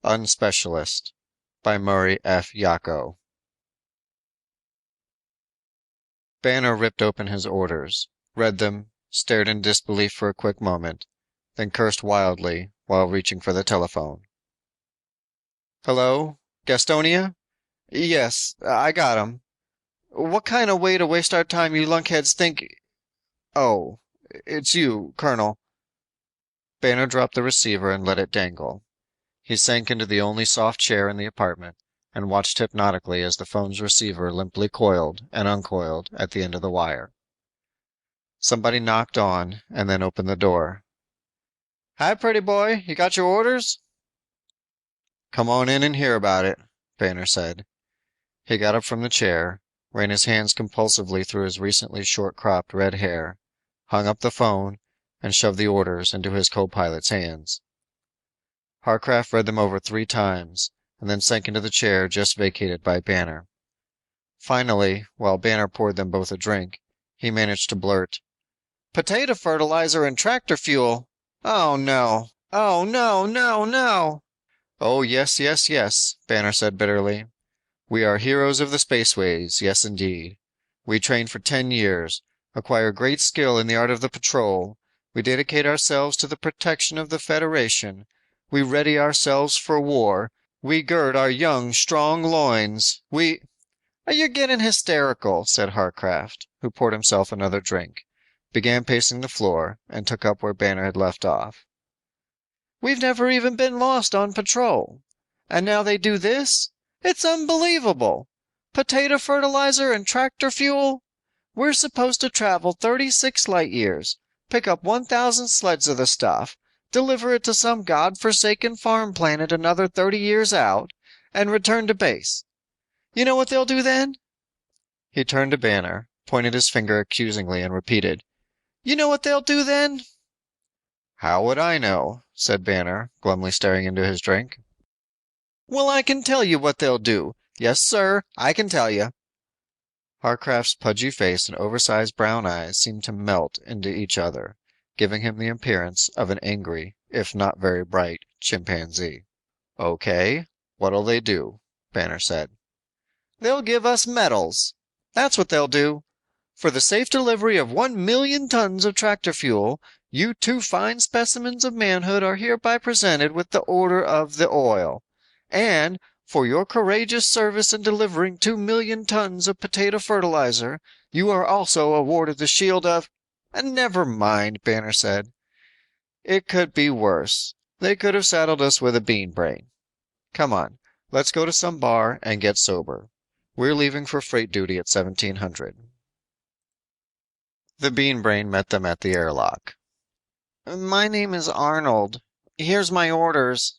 Unspecialist by Murray F. Yaco. Banner ripped open his orders, read them, stared in disbelief for a quick moment, then cursed wildly while reaching for the telephone. Hello? Gastonia? Yes, I got him. What kind of way to waste our time you lunkheads think... Oh, it's you, Colonel. Banner dropped the receiver and let it dangle. He sank into the only soft chair in the apartment and watched hypnotically as the phone's receiver limply coiled and uncoiled at the end of the wire. Somebody knocked on and then opened the door. Hi, pretty boy. You got your orders? Come on in and hear about it, Banner said. He got up from the chair, ran his hands compulsively through his recently short-cropped red hair, hung up the phone, and shoved the orders into his co-pilot's hands. Harcraft read them over 3 times, and then sank into the chair just vacated by Banner. Finally, while Banner poured them both a drink, he managed to blurt, "Potato fertilizer and tractor fuel! Oh no! Oh no, no, no!" "Oh yes, yes, yes," Banner said bitterly. "We are heroes of the spaceways, yes indeed. We train for 10 years, acquire great skill in the art of the patrol. We dedicate ourselves to the protection of the Federation. We ready ourselves for war. We gird our young, strong loins. We—" "You're getting hysterical," said Harcraft, who poured himself another drink, began pacing the floor, and took up where Banner had left off. "We've never even been lost on patrol. And now they do this? It's unbelievable! Potato fertilizer and tractor fuel? We're supposed to travel 36 light years, pick up 1,000 sleds of the stuff, deliver it to some god-forsaken farm planet another 30 years out, and return to base. You know what they'll do then?" He turned to Banner, pointed his finger accusingly, and repeated, "You know what they'll do then?" "How would I know?" said Banner, glumly staring into his drink. "Well, I can tell you what they'll do. Yes, sir, I can tell you." Harcraft's pudgy face and oversized brown eyes seemed to melt into each other, giving him the appearance of an angry, if not very bright, chimpanzee. "Okay, what'll they do?" Banner said. "They'll give us medals. That's what they'll do. For the safe delivery of 1,000,000 tons of tractor fuel, you 2 fine specimens of manhood are hereby presented with the Order of the Oil. And for your courageous service in delivering 2,000,000 tons of potato fertilizer, you are also awarded the Shield of—" "Never mind," Banner said. "It could be worse. They could have saddled us with a bean brain. Come on, let's go to some bar and get sober. We're leaving for freight duty at 1700. The bean brain met them at the airlock. "My name is Arnold. Here's my orders."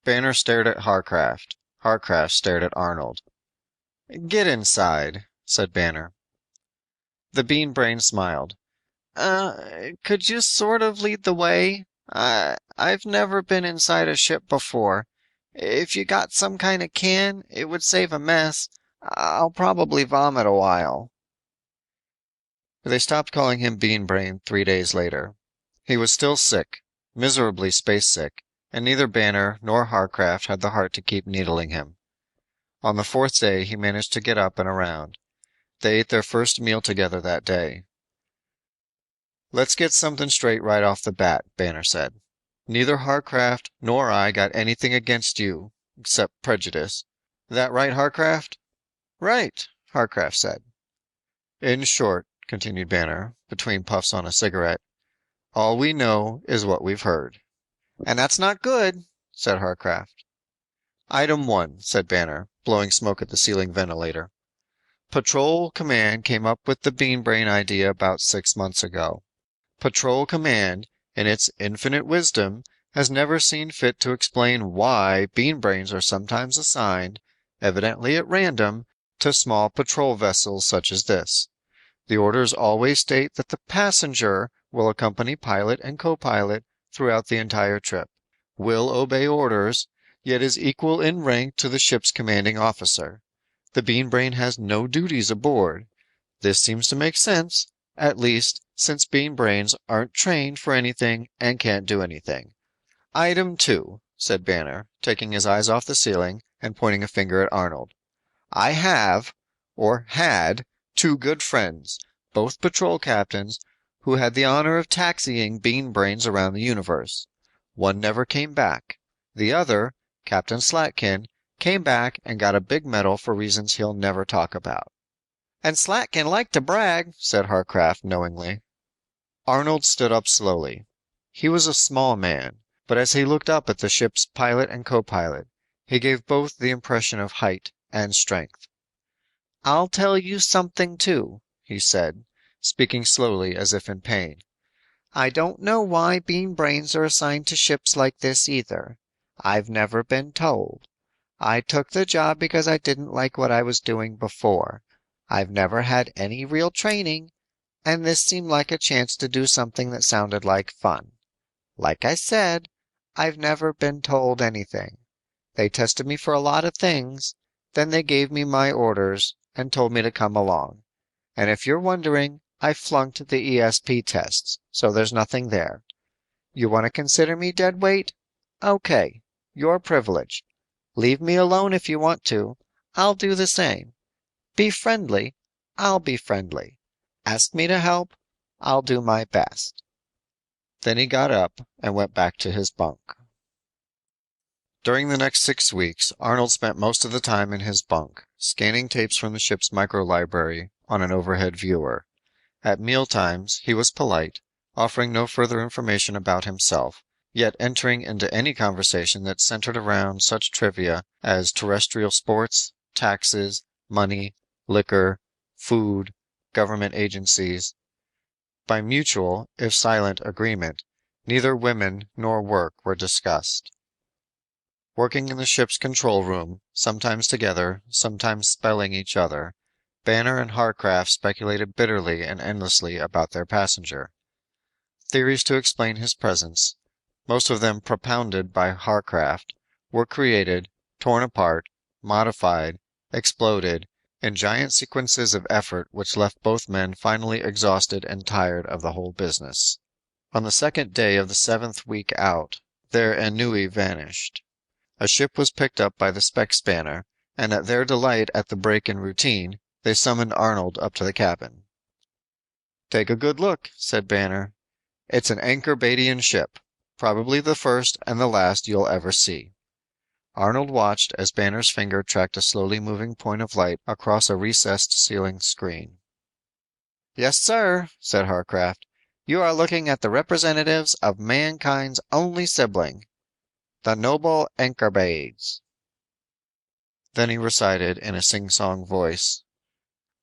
Banner stared at Harcraft. Harcraft stared at Arnold. "Get inside," said Banner. The bean brain smiled. Could you sort of lead the way? I've never been inside a ship before. If you got some kind of can, it would save a mess. I'll probably vomit a while." They stopped calling him Bean Brain 3 days later. He was still sick, miserably space sick, and neither Banner nor Harcraft had the heart to keep needling him. On the 4th day he managed to get up and around. They ate their first meal together that day. "Let's get something straight right off the bat," Banner said. "Neither Harcraft nor I got anything against you, except prejudice. That right, Harcraft?" "Right," Harcraft said. "In short," continued Banner, between puffs on a cigarette, "all we know is what we've heard." "And that's not good," said Harcraft. "Item 1," said Banner, blowing smoke at the ceiling ventilator. "Patrol Command came up with the Bean Brain idea about 6 months ago. Patrol Command, in its infinite wisdom, has never seen fit to explain why bean brains are sometimes assigned, evidently at random, to small patrol vessels such as this. The orders always state that the passenger will accompany pilot and co-pilot throughout the entire trip, will obey orders, yet is equal in rank to the ship's commanding officer. The bean brain has no duties aboard. This seems to make sense, at least since bean brains aren't trained for anything and can't do anything. Item 2, said Banner, taking his eyes off the ceiling and pointing a finger at Arnold. I have, or had, two good friends, both patrol captains, who had the honor of taxiing Bean Brains around the universe. One never came back. The other, Captain Slatkin, came back and got a big medal for reasons he'll never talk about. And Slatkin liked to brag, said Harcraft knowingly. Arnold stood up slowly. He was a small man, but as he looked up at the ship's pilot and co-pilot, he gave both the impression of height and strength. I'll tell you something, too, he said, speaking slowly as if in pain. I don't know why Bean Brains are assigned to ships like this either. I've never been told. I took the job because I didn't like what I was doing before. I've never had any real training, and this seemed like a chance to do something that sounded like fun. Like I said, I've never been told anything. They tested me for a lot of things, then they gave me my orders and told me to come along. And if you're wondering, I flunked the ESP tests, so there's nothing there. You want to consider me dead weight? Okay, your privilege. Leave me alone if you want to. I'll do the same. Be friendly. I'll be friendly. Ask me to help. I'll do my best. Then he got up and went back to his bunk. During the next 6 weeks, Arnold spent most of the time in his bunk, scanning tapes from the ship's microlibrary on an overhead viewer. At mealtimes, he was polite, offering no further information about himself, yet entering into any conversation that centered around such trivia as terrestrial sports, taxes, money, liquor, food, government agencies. By mutual, if silent, agreement, neither women nor work were discussed. Working in the ship's control room, sometimes together, sometimes spelling each other, Banner and Harcraft speculated bitterly and endlessly about their passenger. Theories to explain his presence, most of them propounded by Harcraft, were created, torn apart, modified, exploded, in giant sequences of effort which left both men finally exhausted and tired of the whole business. On the second day of the 7th week out, their ennui vanished. A ship was picked up by the spec spanner, and at their delight at the break in routine, they summoned Arnold up to the cabin. Take a good look, said Banner. It's an Anchor-Badian ship, probably the first and the last you'll ever see. Arnold watched as Banner's finger tracked a slowly moving point of light across a recessed ceiling screen. Yes, sir, said Harcraft. You are looking at the representatives of mankind's only sibling, the noble Anchor-Bades. Then he recited in a sing-song voice.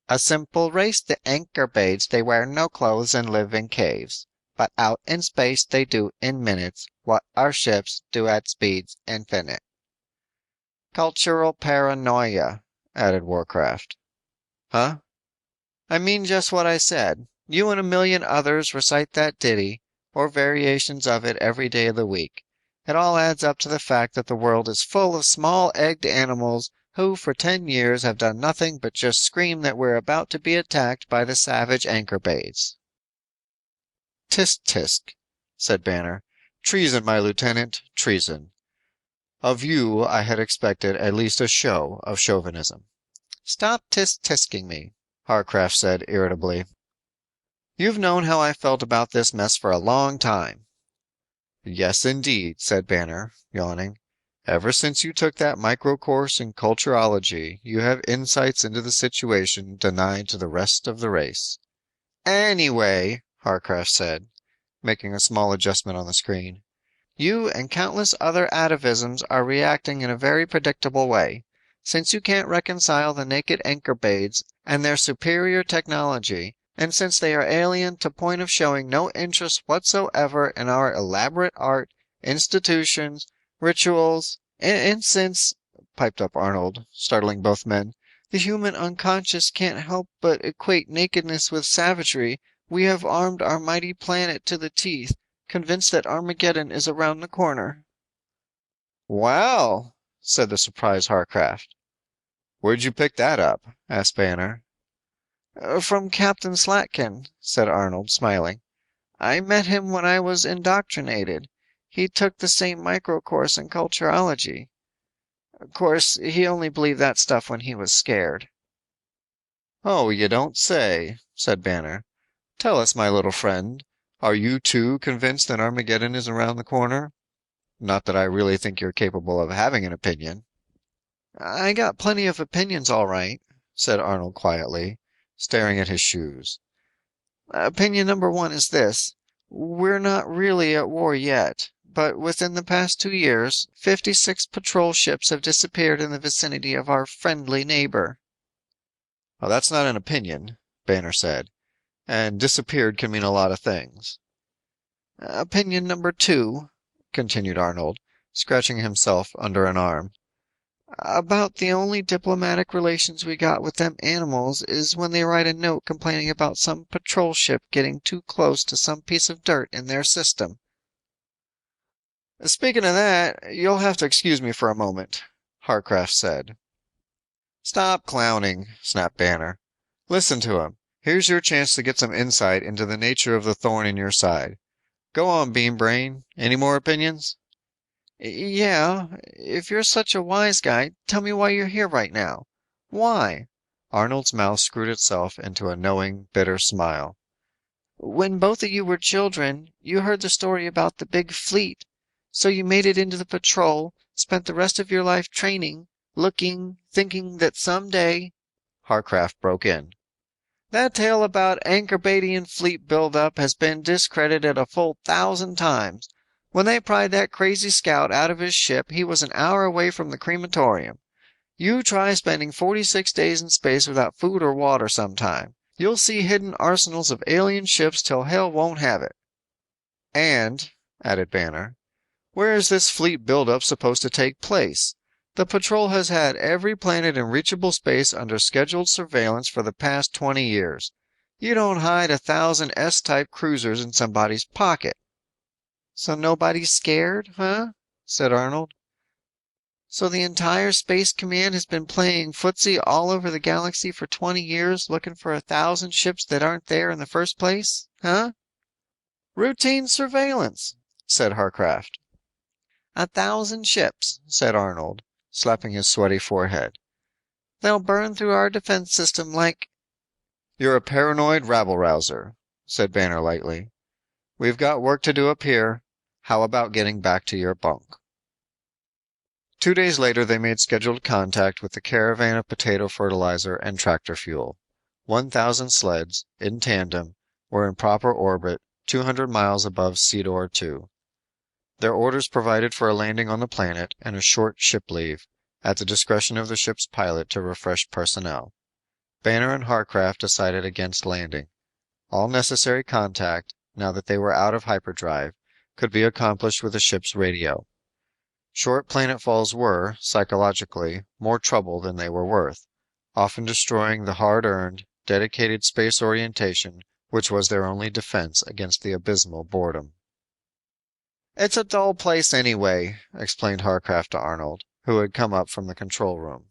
A simple race, the Anchor-Bades, they wear no clothes and live in caves. But out in space they do in minutes what our ships do at speeds infinite. Cultural paranoia, added Warcraft. Huh? I mean just what I said. You and a million others recite that ditty, or variations of it every day of the week. It all adds up to the fact that the world is full of small-egged animals who for 10 years have done nothing but just scream that we're about to be attacked by the savage Anchor-Bades. Tisk tisk, said Banner. Treason, my lieutenant, treason. Of you I had expected at least a show of chauvinism. Stop tisk-tisking me, Harcraft said irritably. You've known how I felt about this mess for a long time. Yes, indeed, said Banner, yawning. Ever since you took that micro course in culturology, you have insights into the situation denied to the rest of the race. Anyway, Harcraft said, making a small adjustment on the screen, you and countless other atavisms are reacting in a very predictable way. Since you can't reconcile the naked Anchor-Bades and their superior technology, and since they are alien to point of showing no interest whatsoever in our elaborate art, institutions, rituals, and since, piped up Arnold, startling both men, the human unconscious can't help but equate nakedness with savagery, we have armed our mighty planet to the teeth, convinced that Armageddon is around the corner. Well, said the surprised Harcraft. Where'd you pick that up? Asked Banner. From Captain Slatkin, said Arnold, smiling. I met him when I was indoctrinated. He took the same micro course in culturology. Of course, he only believed that stuff when he was scared. Oh, you don't say, said Banner. Tell us, my little friend, are you too convinced that Armageddon is around the corner? Not that I really think you're capable of having an opinion. I got plenty of opinions, all right, said Arnold quietly, staring at his shoes. Opinion number one is this. We're not really at war yet, but within the past 2 years, 56 patrol ships have disappeared in the vicinity of our friendly neighbor. Well, that's not an opinion, Banner said, and disappeared can mean a lot of things. Opinion number two, continued Arnold, scratching himself under an arm. About the only diplomatic relations we got with them animals is when they write a note complaining about some patrol ship getting too close to some piece of dirt in their system. Speaking of that, you'll have to excuse me for a moment, Harcraft said. Stop clowning, snapped Banner. Listen to him. Here's your chance to get some insight into the nature of the thorn in your side. Go on, Bean Brain. Any more opinions? Yeah, if you're such a wise guy, tell me why you're here right now. Why? Arnold's mouth screwed itself into a knowing, bitter smile. When both of you were children, you heard the story about the big fleet. So you made it into the patrol, spent the rest of your life training, looking, thinking that someday. Harcraft broke in. That tale about Anchor-Badian fleet buildup has been discredited a full 1,000 times. When they pried that crazy scout out of his ship, he was an hour away from the crematorium. You try spending 46 days in space without food or water sometime. You'll see hidden arsenals of alien ships till hell won't have it. And, added Banner, where is this fleet buildup supposed to take place? The patrol has had every planet in reachable space under scheduled surveillance for the past 20 years. You don't hide 1,000 S-type cruisers in somebody's pocket. So nobody's scared, huh? Said Arnold. So the entire Space Command has been playing footsie all over the galaxy for 20 years, looking for 1,000 ships that aren't there in the first place, huh? Routine surveillance, said Harcraft. 1,000 ships, said Arnold, slapping his sweaty forehead. They'll burn through our defense system like... You're a paranoid rabble-rouser, said Banner lightly. We've got work to do up here. How about getting back to your bunk? 2 days later, they made scheduled contact with the caravan of potato fertilizer and tractor fuel. 1,000 sleds, in tandem, were in proper orbit 200 miles above Cedor II. Their orders provided for a landing on the planet and a short ship leave, at the discretion of the ship's pilot to refresh personnel. Banner and Harcraft decided against landing. All necessary contact, now that they were out of hyperdrive, could be accomplished with the ship's radio. Short planetfalls were, psychologically, more trouble than they were worth, often destroying the hard-earned, dedicated space orientation which was their only defense against the abysmal boredom. It's a dull place anyway, explained Harcraft to Arnold, who had come up from the control room.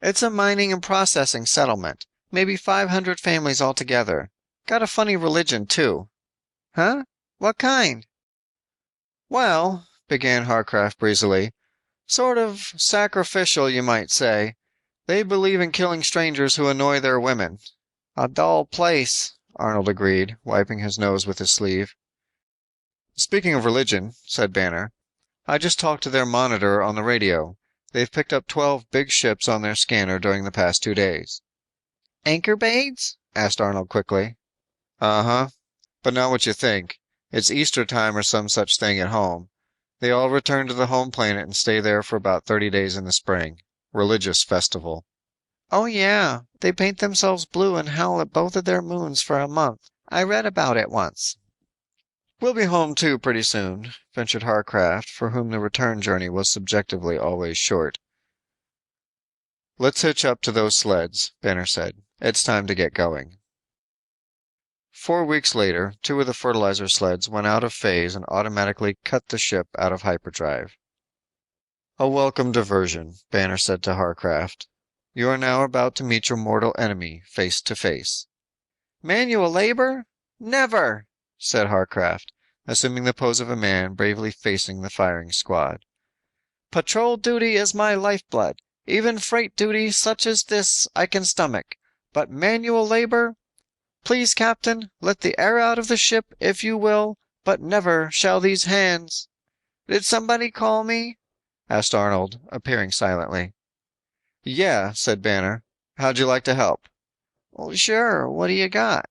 It's a mining and processing settlement, maybe 500 families altogether. Got a funny religion, too. Huh? What kind? Well, began Harcraft breezily, sort of sacrificial, you might say. They believe in killing strangers who annoy their women. A dull place, Arnold agreed, wiping his nose with his sleeve. Speaking of religion, said Banner, I just talked to their monitor on the radio. They've picked up 12 big ships on their scanner during the past 2 days. Anchor-Bades? Asked Arnold quickly. Uh-huh. But not what you think. It's Easter time or some such thing at home. They all return to the home planet and stay there for about 30 days in the spring. Religious festival. Oh yeah, they paint themselves blue and howl at both of their moons for a month. I read about it once. We'll be home too pretty soon, ventured Harcraft, for whom the return journey was subjectively always short. Let's hitch up to those sleds, Banner said. It's time to get going. 4 weeks later, 2 of the fertilizer sleds went out of phase and automatically cut the ship out of hyperdrive. A welcome diversion, Banner said to Harcraft. You are now about to meet your mortal enemy face to face. Manual labor? Never, said Harcraft. assuming the pose of a man bravely facing the firing squad. Patrol duty is my lifeblood. Even freight duty such as this I can stomach. But manual labor? Please, Captain, let the air out of the ship, if you will, but never shall these hands. Did somebody call me? Asked Arnold, appearing silently. Yeah, said Banner. How'd you like to help? Well, sure. What do you got?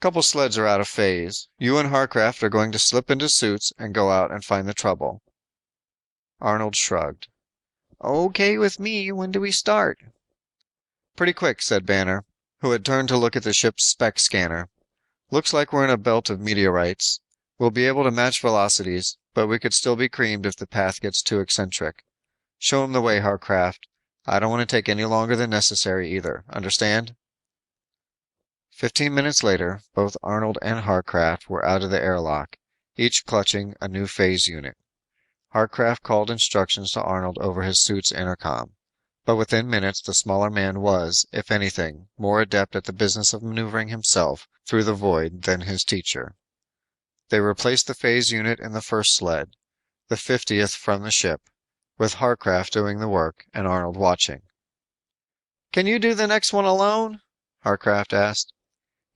Couple sleds are out of phase. You and Harcraft are going to slip into suits and go out and find the trouble. Arnold shrugged. Okay with me. When do we start? Pretty quick, said Banner, who had turned to look at the ship's spec scanner. Looks like we're in a belt of meteorites. We'll be able to match velocities, but we could still be creamed if the path gets too eccentric. Show him the way, Harcraft. I don't want to take any longer than necessary either. Understand? 15 minutes later, both Arnold and Harcraft were out of the airlock, each clutching a new phase unit. Harcraft called instructions to Arnold over his suit's intercom, but within minutes the smaller man was, if anything, more adept at the business of maneuvering himself through the void than his teacher. They replaced the phase unit in the first sled, the 50th from the ship, with Harcraft doing the work and Arnold watching. Can you do the next one alone? Harcraft asked.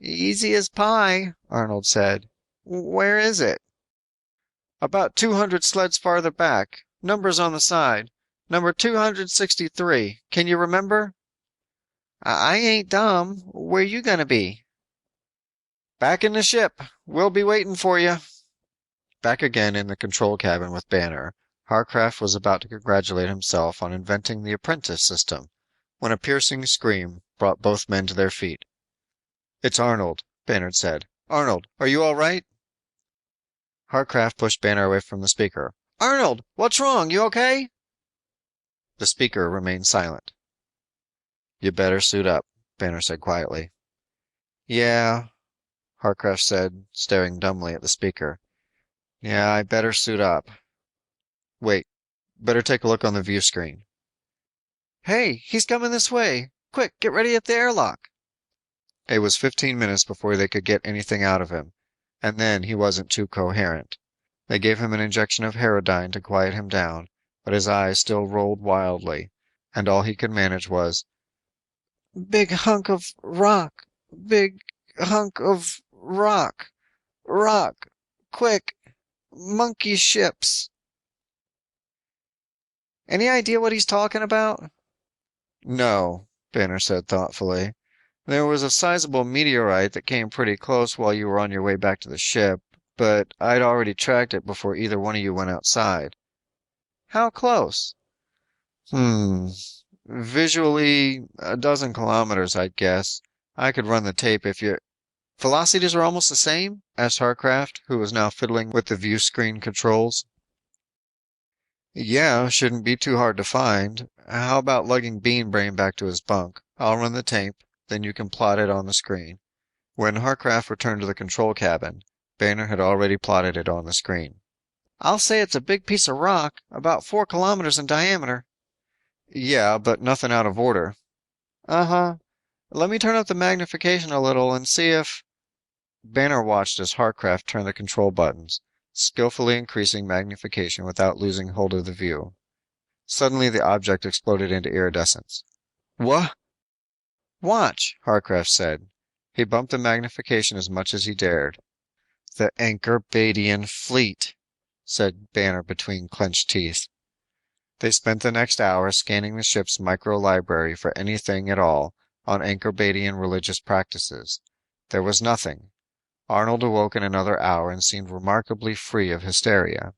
Easy as pie, Arnold said. Where is it? About 200 sleds farther back. Numbers on the side. Number 263. Can you remember? I ain't dumb. Where you gonna be? Back in the ship. We'll be waiting for you. Back again in the control cabin with Banner, Harcraft was about to congratulate himself on inventing the apprentice system when a piercing scream brought both men to their feet. It's Arnold, Banner said. Arnold, are you all right? Harcraft pushed Banner away from the speaker. Arnold, what's wrong? You okay? The speaker remained silent. You better suit up, Banner said quietly. Yeah, Harcraft said, staring dumbly at the speaker. Yeah, I better suit up. Wait, better take a look on the view screen. Hey, he's coming this way. Quick, get ready at the airlock. It was 15 minutes before they could get anything out of him, and then he wasn't too coherent. They gave him an injection of Herodine to quiet him down, but his eyes still rolled wildly, and all he could manage was, Big hunk of rock, big hunk of rock, rock, quick, monkey ships. Any idea what he's talking about? No, Banner said thoughtfully. There was a sizable meteorite that came pretty close while you were on your way back to the ship, but I'd already tracked it before either one of you went outside. How close? Hmm. Visually, a dozen kilometers, I'd guess. I could run the tape if you... Velocities are almost the same? Asked Harcraft, who was now fiddling with the view screen controls. Yeah, shouldn't be too hard to find. How about lugging Bean Brain back to his bunk? I'll run the tape, then you can plot it on the screen. When Harcraft returned to the control cabin, Banner had already plotted it on the screen. I'll say it's a big piece of rock, about 4 kilometers in diameter. Yeah, but nothing out of order. Uh-huh. Let me turn up the magnification a little and see if... Banner watched as Harcraft turned the control buttons, skillfully increasing magnification without losing hold of the view. Suddenly the object exploded into iridescence. What? Watch, Harcraft said. He bumped the magnification as much as he dared. The Anchor-Badian fleet, said Banner between clenched teeth. They spent the next hour scanning the ship's micro-library for anything at all on Anchor-Badian religious practices. There was nothing. Arnold awoke in another hour and seemed remarkably free of hysteria.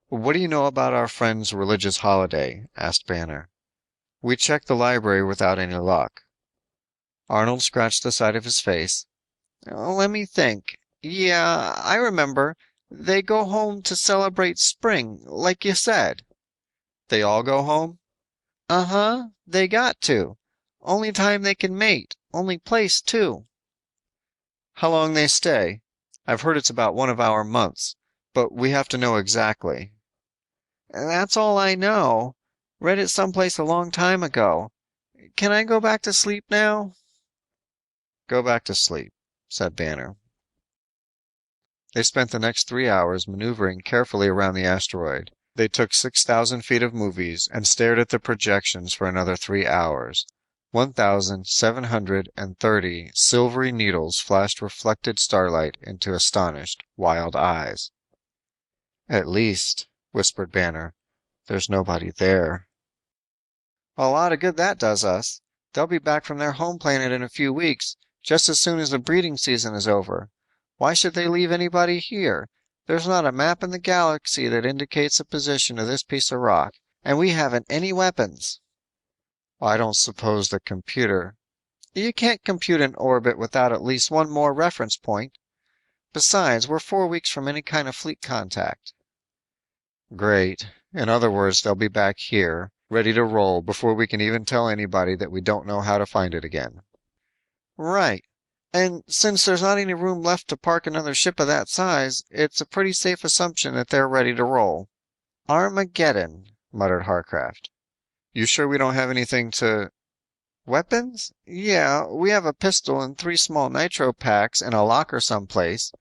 What do you know about our friend's religious holiday? Asked Banner. We checked the library without any luck. Arnold scratched the side of his face. Let me think. Yeah, I remember. They go home to celebrate spring, like you said. They all go home? Uh-huh, they got to. Only time they can mate. Only place, too. How long they stay? I've heard it's about one of our months, but we have to know exactly. That's all I know. Read it someplace a long time ago. Can I go back to sleep now? Go back to sleep, said Banner. They spent the next 3 hours maneuvering carefully around the asteroid. They took 6,000 feet of movies and stared at the projections for another 3 hours. 1,730 silvery needles flashed reflected starlight into astonished, wild eyes. At least, whispered Banner, there's nobody there. A lot of good that does us. They'll be back from their home planet in a few weeks, just as soon as the breeding season is over. Why should they leave anybody here? There's not a map in the galaxy that indicates the position of this piece of rock, and we haven't any weapons. I don't suppose the computer. You can't compute an orbit without at least one more reference point. Besides, we're 4 weeks from any kind of fleet contact. Great. In other words, they'll be back here, ready to roll before we can even tell anybody that we don't know how to find it again. Right. And since there's not any room left to park another ship of that size, it's a pretty safe assumption that they're ready to roll. Armageddon, muttered Harcraft. You sure we don't have anything to... Weapons? Yeah, we have a pistol and 3 small nitro packs in a locker someplace.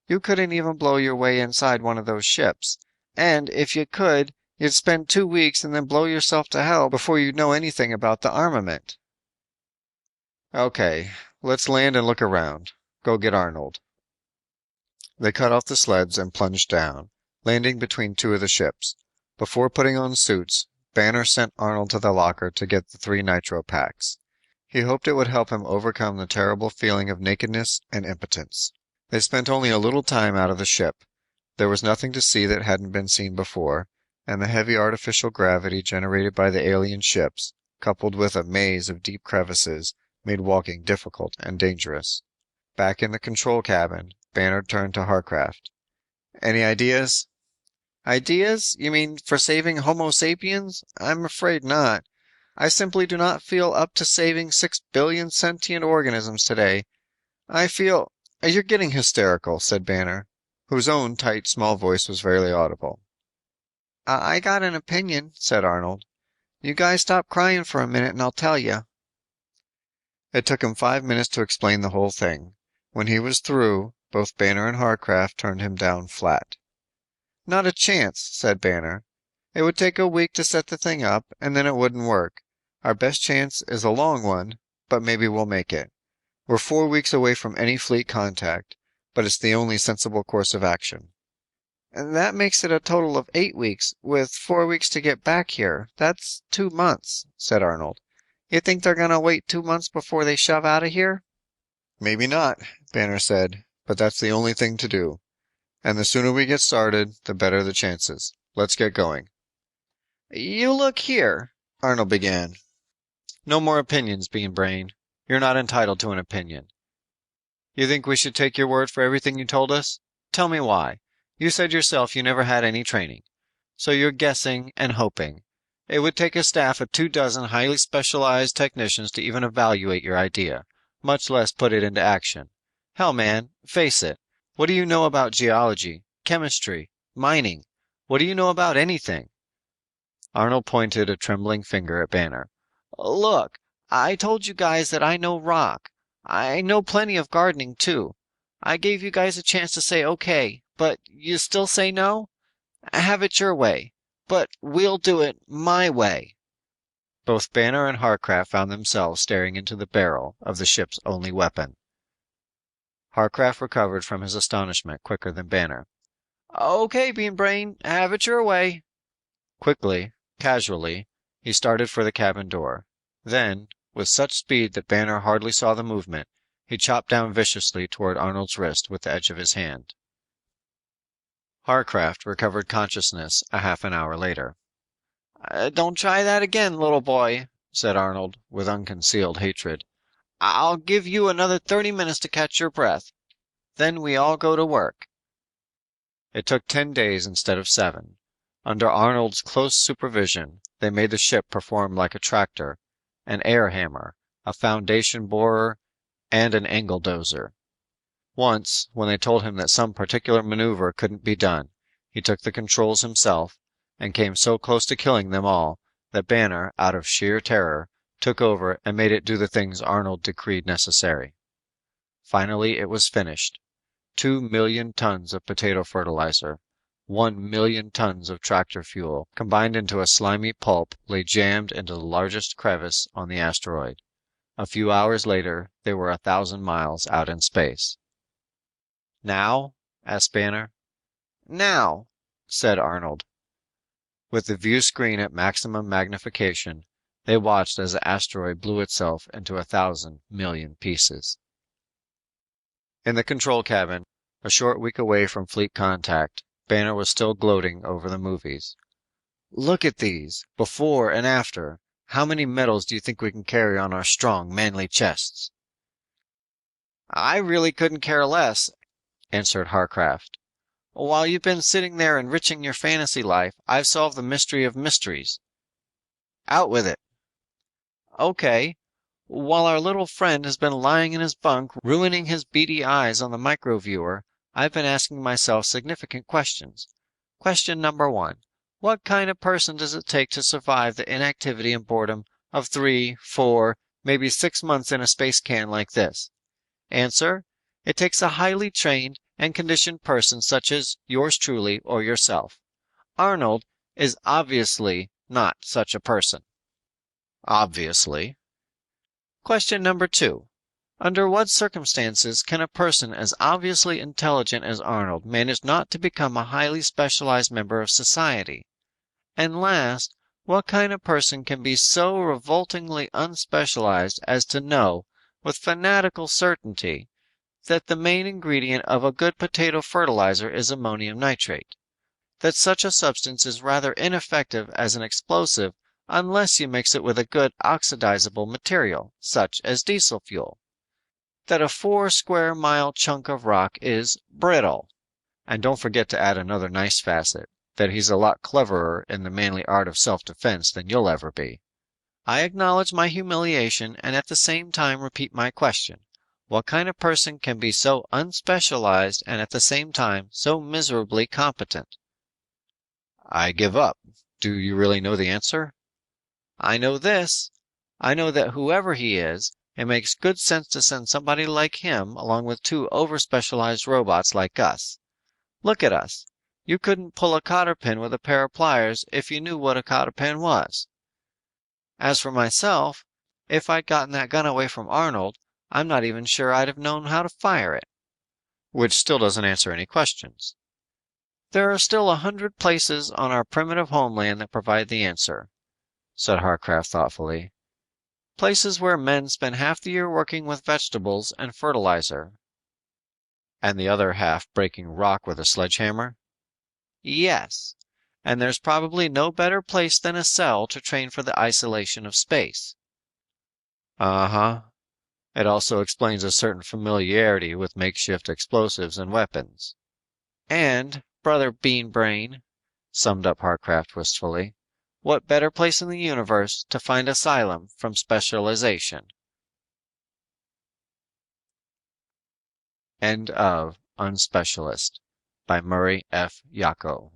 You couldn't even blow your way inside one of those ships. And if you could, you'd spend 2 weeks and then blow yourself to hell before you'd know anything about the armament. Okay, let's land and look around. Go get Arnold. They cut off the sleds and plunged down, landing between 2 of the ships. Before putting on suits, Banner sent Arnold to the locker to get the 3 nitro packs. He hoped it would help him overcome the terrible feeling of nakedness and impotence. They spent only a little time out of the ship. There was nothing to see that hadn't been seen before, and the heavy artificial gravity generated by the alien ships, coupled with a maze of deep crevices, made walking difficult and dangerous. Back in the control cabin, Banner turned to Harcraft. Any ideas? Ideas? You mean for saving Homo sapiens? I'm afraid not. I simply do not feel up to saving 6 billion sentient organisms today. I feel... You're getting hysterical, said Banner, whose own tight, small voice was barely audible. I got an opinion, said Arnold. You guys stop crying for a minute and I'll tell you. It took him 5 minutes to explain the whole thing. When he was through, both Banner and Harcraft turned him down flat. Not a chance, said Banner. It would take a week to set the thing up, and then it wouldn't work. Our best chance is a long one, but maybe we'll make it. We're 4 weeks away from any fleet contact, but it's the only sensible course of action. And that makes it a total of 8 weeks, with 4 weeks to get back here. That's 2 months, said Arnold. You think they're gonna wait 2 months before they shove out of here? Maybe not, Banner said, but that's the only thing to do. And the sooner we get started, the better the chances. Let's get going. You look here, Arnold began. No more opinions, Bean Brain. You're not entitled to an opinion. You think we should take your word for everything you told us? Tell me why. You said yourself you never had any training. So you're guessing and hoping. It would take a staff of 24 highly specialized technicians to even evaluate your idea, much less put it into action. Hell, man, face it. What do you know about geology, chemistry, mining? What do you know about anything? Arnold pointed a trembling finger at Banner. Look, I told you guys that I know rock. I know plenty of gardening, too. I gave you guys a chance to say okay, but you still say no? Have it your way, but we'll do it my way. Both Banner and Harcraft found themselves staring into the barrel of the ship's only weapon. Harcraft recovered from his astonishment quicker than Banner. Okay, Bean Brain, have it your way. Quickly, casually, he started for the cabin door. Then, with such speed that Banner hardly saw the movement, he chopped down viciously toward Arnold's wrist with the edge of his hand. Harcraft recovered consciousness a half an hour later. Don't try that again, little boy, said Arnold, with unconcealed hatred. I'll give you another 30 minutes to catch your breath. Then we all go to work. It took 10 days instead of 7. Under Arnold's close supervision, they made the ship perform like a tractor, an air hammer, a foundation borer, and an angle dozer. Once, when they told him that some particular maneuver couldn't be done, he took the controls himself, and came so close to killing them all that Banner, out of sheer terror, took over and made it do the things Arnold decreed necessary. Finally, it was finished. 2 million tons of potato fertilizer, 1 million tons of tractor fuel, combined into a slimy pulp, lay jammed into the largest crevice on the asteroid. A few hours later, they were 1,000 miles out in space. Now? Asked Banner. Now, said Arnold. With the view screen at maximum magnification, they watched as the asteroid blew itself into 1,000 million pieces. In the control cabin, a short week away from fleet contact, Banner was still gloating over the movies. Look at these, before and after. How many medals do you think we can carry on our strong, manly chests? I really couldn't care less, answered Harcraft. While you've been sitting there enriching your fantasy life, I've solved the mystery of mysteries. Out with it. Okay. While our little friend has been lying in his bunk, ruining his beady eyes on the microviewer, I've been asking myself significant questions. Question number 1. What kind of person does it take to survive the inactivity and boredom of 3, 4, maybe 6 months in a space can like this? Answer. It takes a highly trained and conditioned person such as yours truly or yourself. Arnold is obviously not such a person. Obviously. Question number 2. Under what circumstances can a person as obviously intelligent as Arnold manage not to become a highly specialized member of society? And last, what kind of person can be so revoltingly unspecialized as to know, with fanatical certainty, that the main ingredient of a good potato fertilizer is ammonium nitrate, that such a substance is rather ineffective as an explosive unless you mix it with a good oxidizable material, such as diesel fuel, that a 4 square-mile chunk of rock is brittle, and don't forget to add another nice facet, that he's a lot cleverer in the manly art of self-defense than you'll ever be. I acknowledge my humiliation and at the same time repeat my question. What kind of person can be so unspecialized and at the same time so miserably competent? I give up. Do you really know the answer? I know this. I know that whoever he is, it makes good sense to send somebody like him along with 2 overspecialized robots like us. Look at us. You couldn't pull a cotter pin with a pair of pliers if you knew what a cotter pin was. As for myself, if I'd gotten that gun away from Arnold, I'm not even sure I'd have known how to fire it. Which still doesn't answer any questions. There are still 100 places on our primitive homeland that provide the answer, said Harcraft thoughtfully. Places where men spend half the year working with vegetables and fertilizer. And the other half breaking rock with a sledgehammer? Yes, and there's probably no better place than a cell to train for the isolation of space. Uh-huh. It also explains a certain familiarity with makeshift explosives and weapons. And, Brother Beanbrain, summed up Harcraft wistfully, what better place in the universe to find asylum from specialization? End of Unspecialist by Murray F. Yaco.